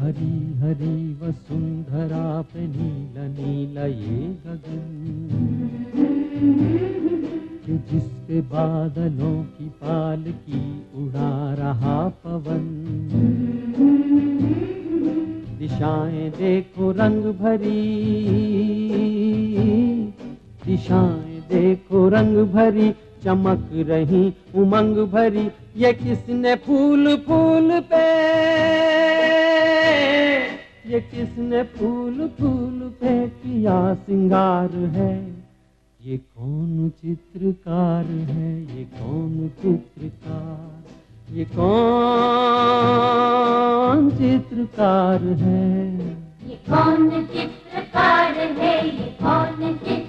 हरी हरी वसुंधरा पे नीला नीला ये गगन, कि जिस पे बादलों की पालकी उड़ा रहा पवन। दिशाएं देखो रंग भरी, दिशाएं देखो रंग भरी, चमक रही उमंग भरी। ये किसने फूल फूल पे, ये किसने फूल फूल पे किया सिंगार है। ये कौन चित्रकार है, ये कौन चित्रकार, ये कौन चित्रकार है, ये कौन चित्रकार है, ये कौन चित्रकार